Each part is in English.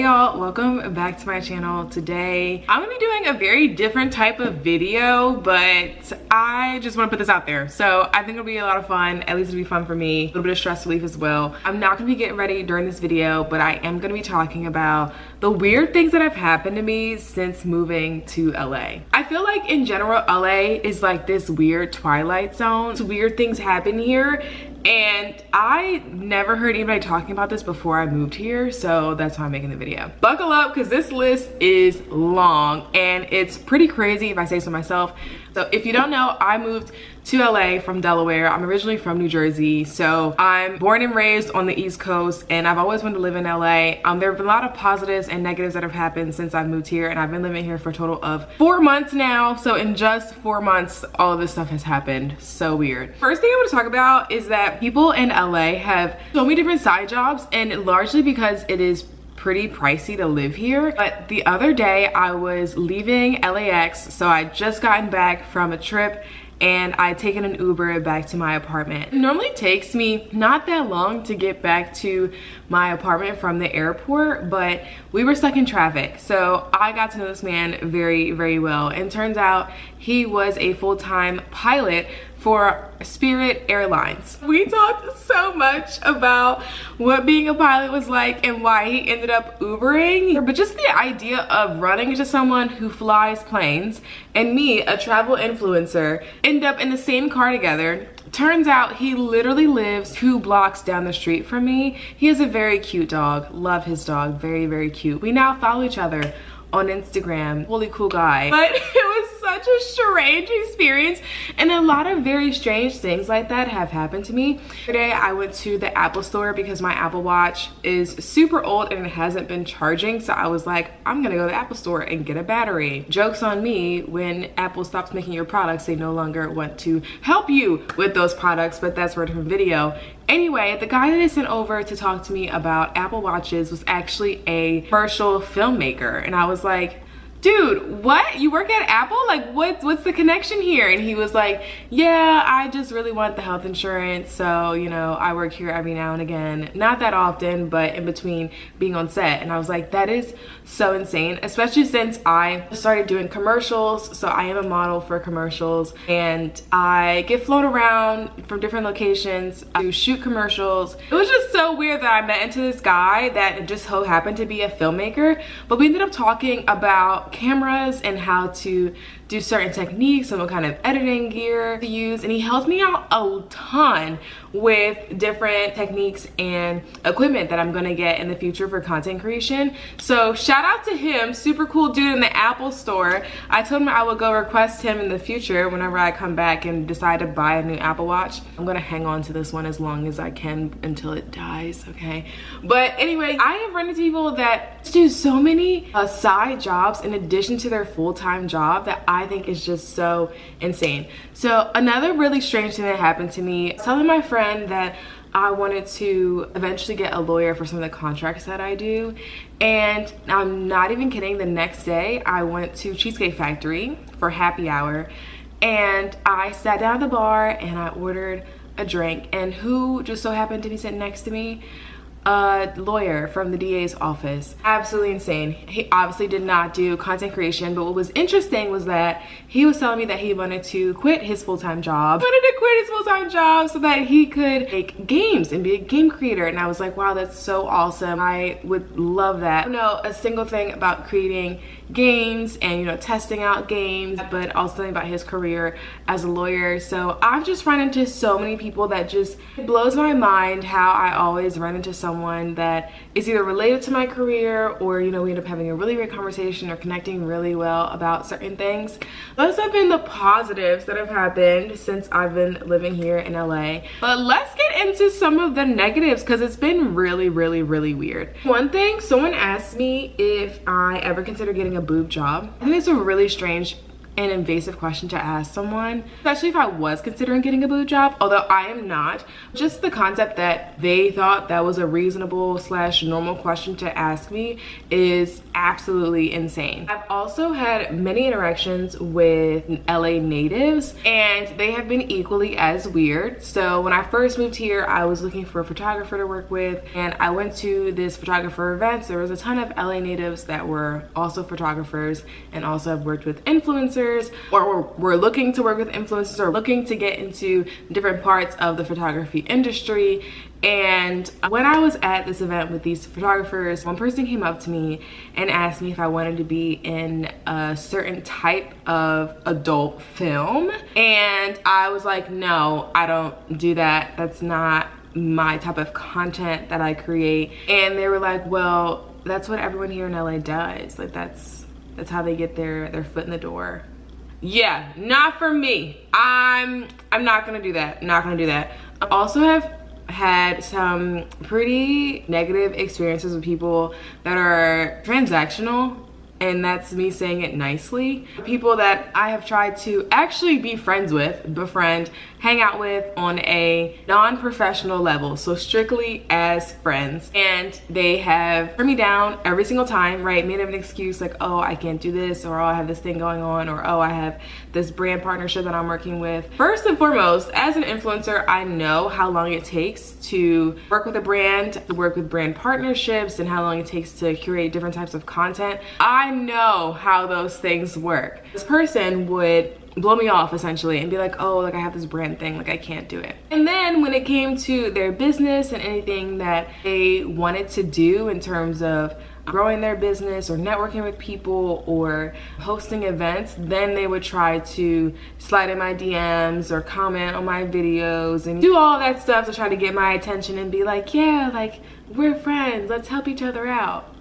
Hey y'all, welcome back to my channel. Today I'm gonna be doing a very different type of video, but I just want to put this out there. So I think it'll be a lot of fun. At least it'll be fun for me, a little bit of stress relief as well. I'm not gonna be getting ready during this video, but I am gonna be talking about the weird things that have happened to me since moving to LA. I feel like in general LA is like this weird twilight zone. Weird things happen here, and I never heard anybody talking about this before I moved here, so that's why I'm making the video. Buckle up, because this list is long and it's pretty crazy if I say so myself. So if you don't know, I moved to LA from Delaware. I'm originally from New Jersey, so I'm born and raised on the East Coast, and I've always wanted to live in LA. There have been a lot of positives and negatives that have happened since I've moved here, and I've been living here for a total of 4 months now. So in just 4 months, all of this stuff has happened. So weird. First thing I want to talk about is that people in LA have so many different side jobs, and largely because it is pretty pricey to live here. But the other day I was leaving LAX, so I just gotten back from a trip and I'd taken an Uber back to my apartment. It normally takes me not that long to get back to my apartment from the airport, but we were stuck in traffic. So I got to know this man very, very well. And turns out he was a full-time pilot for Spirit Airlines. We talked so much about what being a pilot was like and why he ended up Ubering. But just the idea of running into someone who flies planes and me, a travel influencer, end up in the same car together. Turns out he literally lives 2 blocks down the street from me. He has a very cute dog. Love his dog. Very, very cute. We now follow each other on Instagram. Really cool guy. But it was such a strange experience, and a lot of very strange things like that have happened to me. Today I went to the Apple store because my Apple Watch is super old and it hasn't been charging, so I was like, I'm gonna go to the Apple store and get a battery. Joke's on me, when Apple stops making your products, they no longer want to help you with those products, but that's for a different video. Anyway, the guy that I sent over to talk to me about Apple Watches was actually a commercial filmmaker, and I was like, dude, what? You work at Apple? Like, what's the connection here? And he was like, yeah, I just really want the health insurance, so, you know, I work here every now and again. Not that often, but in between being on set. And I was like, that is so insane, especially since I started doing commercials. So I am a model for commercials, and I get flown around from different locations to shoot commercials. It was just so weird that I met into this guy that just so happened to be a filmmaker, but we ended up talking about cameras and how to do certain techniques and what kind of editing gear to use, and he helped me out a ton with different techniques and equipment that I'm gonna get in the future for content creation. So shout out to him, super cool dude in the Apple store. I told him I would go request him in the future whenever I come back and decide to buy a new Apple Watch. I'm gonna hang on to this one as long as I can until it dies, okay? But anyway, I have run into people that do so many side jobs in addition to their full-time job that I think is just so insane. So another really strange thing that happened to me, I was telling my friend that I wanted to eventually get a lawyer for some of the contracts that I do, and I'm not even kidding, the next day I went to Cheesecake Factory for happy hour, and I sat down at the bar and I ordered a drink, and who just so happened to be sitting next to me? A lawyer from the DA's office. Absolutely insane. He obviously did not do content creation, but what was interesting was that he was telling me that he wanted to quit his full-time job. So that he could make games and be a game creator, and I was like, wow, that's so awesome. I would love that. I don't know a single thing about creating games and, you know, testing out games, but also something about his career as a lawyer. So I've just run into so many people that just, it blows my mind how I always run into someone that is either related to my career, or, you know, we end up having a really great conversation or connecting really well about certain things. Those have been the positives that have happened since I've been living here in LA. But let's get into some of the negatives, because it's been really, really, really weird. One thing, someone asked me if I ever consider getting a boob job. I think it's a really strange an invasive question to ask someone, especially if I was considering getting a boob job, although I am not. Just the concept that they thought that was a reasonable / normal question to ask me is absolutely insane. I've also had many interactions with LA natives, and they have been equally as weird. So when I first moved here, I was looking for a photographer to work with, and I went to this photographer event. So there was a ton of LA natives that were also photographers and also have worked with influencers, or were looking to work with influencers, or looking to get into different parts of the photography industry. And when I was at this event with these photographers, one person came up to me and asked me if I wanted to be in a certain type of adult film. And I was like, no, I don't do that. That's not my type of content that I create. And they were like, well, that's what everyone here in LA does. Like that's how they get their foot in the door. Yeah, not for me. I'm not gonna do that. Not gonna do that. I also have had some pretty negative experiences with people that are transactional, and that's me saying it nicely. People that I have tried to actually be friends with, befriend, hang out with on a non-professional level, so strictly as friends, and they have turned me down every single time, right? Made an excuse like, oh, I can't do this, or oh, I have this thing going on, or oh, I have this brand partnership that I'm working with. First and foremost, as an influencer, I know how long it takes to work with a brand, to work with brand partnerships, and how long it takes to curate different types of content. I know how those things work. This person would blow me off essentially and be like, oh, like I have this brand thing, like I can't do it. And then when it came to their business and anything that they wanted to do in terms of growing their business or networking with people or hosting events, then they would try to slide in my DMs or comment on my videos and do all that stuff to try to get my attention and be like, yeah, like we're friends, let's help each other out.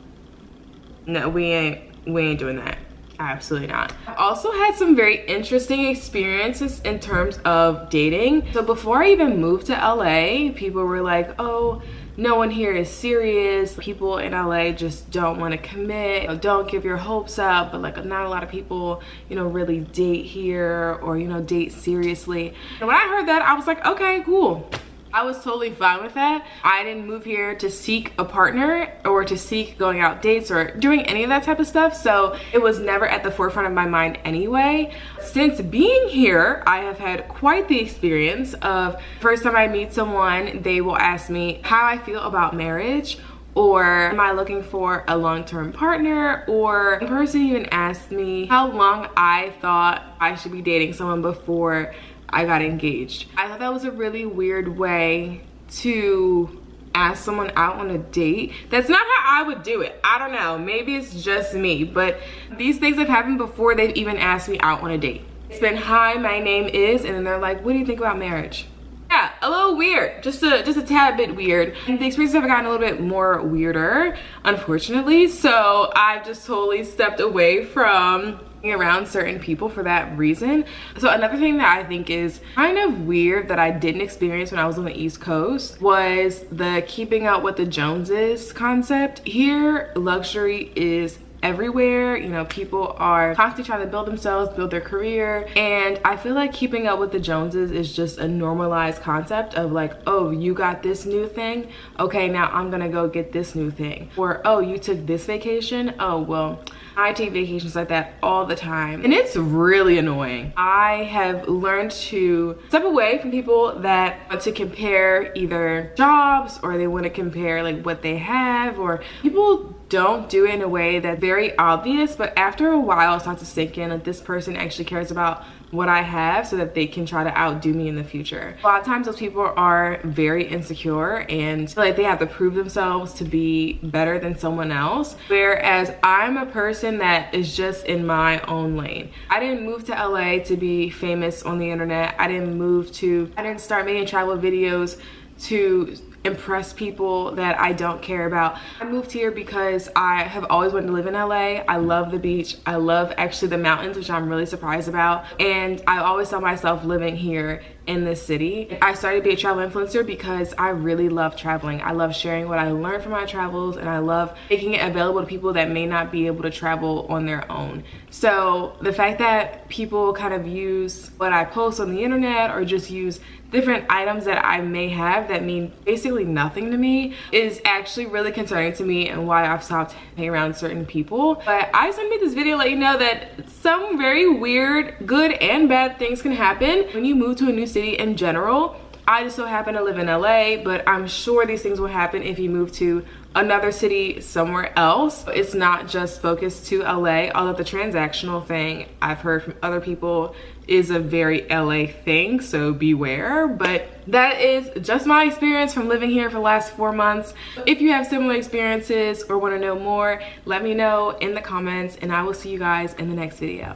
No, we ain't doing that. Absolutely not. I've also had some very interesting experiences in terms of dating. So before I even moved to LA, people were like, oh, no one here is serious. People in LA just don't want to commit. Don't give your hopes up, but like not a lot of people, you know, really date here or, you know, date seriously. And when I heard that, I was like, okay, cool. I was totally fine with that. I didn't move here to seek a partner or to seek going out dates or doing any of that type of stuff, so it was never at the forefront of my mind anyway. Since being here, I have had quite the experience of first time I meet someone, they will ask me how I feel about marriage, or am I looking for a long-term partner, or one person even asked me how long I thought I should be dating someone before I got engaged. I thought that was a really weird way to ask someone out on a date. That's not how I would do it. I don't know, maybe it's just me, but these things have happened before they've even asked me out on a date. It's been, hi, my name is, and then they're like, what do you think about marriage? Yeah, a little weird, just a tad bit weird. And the experiences have gotten a little bit more weirder, unfortunately, so I've just totally stepped away from around certain people for that reason. So another thing that I think is kind of weird that I didn't experience when I was on the East Coast was the keeping up with the Joneses concept. Here, luxury is everywhere. You know, people are constantly trying to build themselves, build their career, and I feel like keeping up with the Joneses is just a normalized concept of like, oh, you got this new thing, okay, now I'm gonna go get this new thing. Or, oh, you took this vacation, oh, well, I take vacations like that all the time, and it's really annoying. I have learned to step away from people that want to compare either jobs, or they want to compare like what they have, or people don't do it in a way that's very obvious, but after a while it starts to sink in that this person actually cares about what I have so that they can try to outdo me in the future. A lot of times those people are very insecure and feel like they have to prove themselves to be better than someone else, whereas I'm a person that is just in my own lane. I didn't move to LA to be famous on the internet. I didn't start making travel videos to impress people that I don't care about. I moved here because I have always wanted to live in LA. I love the beach. I love actually the mountains, which I'm really surprised about. And I always saw myself living here in this city. I started to be a travel influencer because I really love traveling. I love sharing what I learned from my travels, and I love making it available to people that may not be able to travel on their own. So the fact that people kind of use what I post on the internet or just use different items that I may have that mean basically nothing to me is actually really concerning to me, and why I've stopped hanging around certain people. But I just want to make this video let you know that some very weird, good and bad things can happen when you move to a new city in general. I just so happen to live in LA, but I'm sure these things will happen if you move to another city somewhere else. It's not just focused to LA, although the transactional thing I've heard from other people is a very LA thing, so beware. But that is just my experience from living here for the last 4 months. If you have similar experiences or want to know more, let me know in the comments, and I will see you guys in the next video.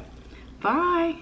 Bye.